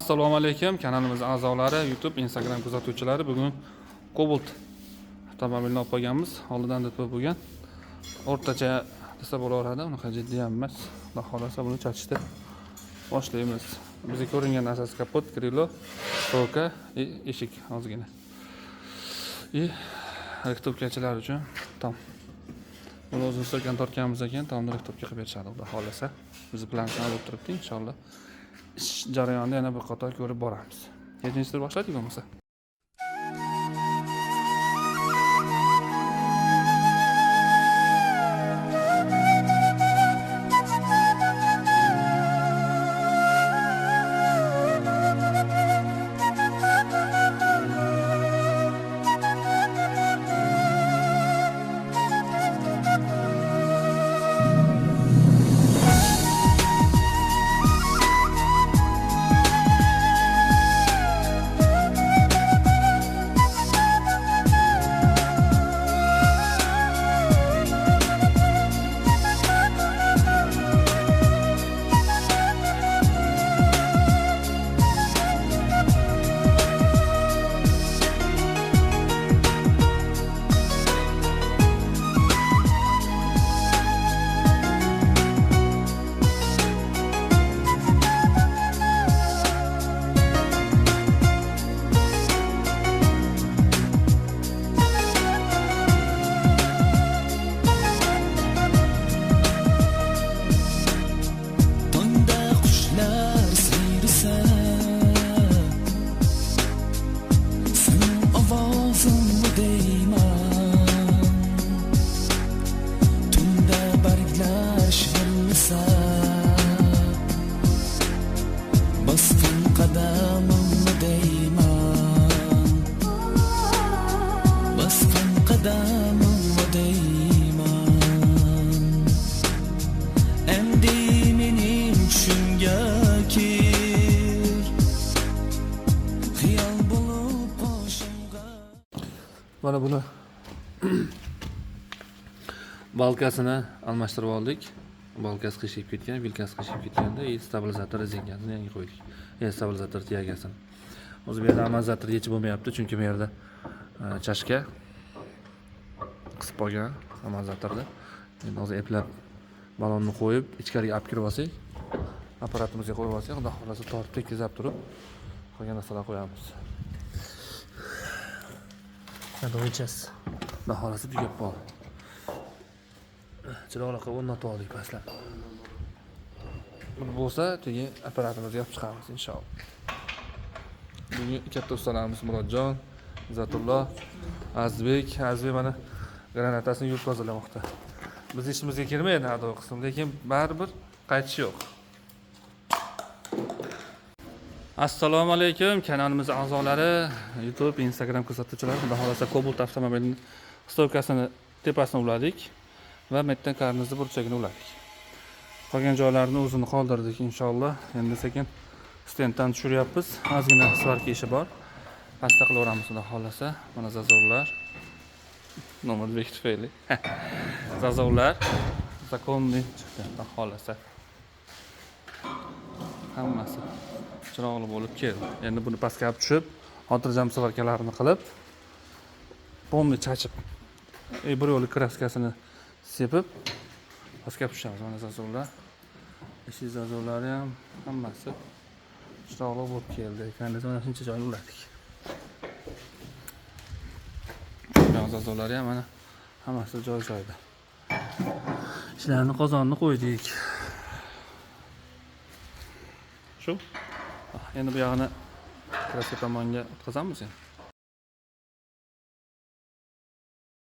Assalomu alaykum, kanalimiz a'zolari, YouTube, Instagram kuzatuvchilari. Bugun Cobalt avtomobilni olib qolganmiz. Oldidan deb bo'lgan. O'rtacha desa bo'laveradi, unaqa jiddiy ham emas. Xudo xolasa buni chachishda boshlaymiz. Bizga ko'ringan asosiy kapot, krilo, stoka, eshik ozgina. Rektopkachilar uchun tom. Buni o'zimiz so'kan tortganimiz ekan, tomni rektopka qilib berishadi, xudo xolasa. Biz planshani olib turibdi, inshaalloh. Ish jarayonida yana bir qator ko'rib boramiz. Yettinchi boshladik bo'lmasa. Mana buni balkasini almashtirib oldik. Balkasi qiyshib ketgan, vilkasi qiyshib ketganda, stabilizator rezinkasini yangi qo'ydik. Stabilizator tiyagasini. O'zi bu yerda amortizator yechib bo'lmayapti, chunki bu yerda chashka qisib qolgan amortizatorda. Endi hozir eplab balonni qo'yib, ichkariga olib kirib olsak, apparatimizga qo'yib olsak, xudo xolasa tortib tekkizib turib, qolgan narsalarni qo'yamiz. Do'ychas. Xudo xolasa tugab qoldi. Chiroqlarga o'rnatib oldik pastlar. Bu bo'lsa, keyin apparatimizga olib chiqamiz inshaalloh. Bugun katta ustalarimiz Murodjon, Izzatullo, Azbek mana granatasini yuvib tozalamoqda. Biz ishimizga kirmaydi hado qism, lekin baribir qaytish yo'q. Assalomu alaykum, kanalimiz a'zolari, YouTube, Instagram kuzatuvchilari. Xudo xolasa Cobalt avtomobilining stokasini tepasini uladik va mettan karnizni burchagini uladik. Qolgan joylarini o'zini qoldirdik inshaalloh. Endi sekin stenddan tushiryapmiz. Ozgina svarka ishi bor. Pastda qilaveramiz xudo xolasa. Mana zazovlar. Nomer bek tufayli. Zazovlar zakonli chiqdi xudo xolasa. Hammasi chiroqli bo'lib keldi. Endi buni pastga olib tushib, xotirjam svarkalarini qilib, bomni chachib, bir yo'li kraskasini sepib, pastga olib tushamiz. Mana zazovlar. Ishi zazovlari ham hammasi chiroqli bo'lib keldi. Ekranda mana shuncha joyni uladik. Zazovlari ham mana hammasi joy-joyda. Ishlarni qozonni qo'ydik. Shu. Endi bu yog'ini kraska tomonga o'tkazamiz endi.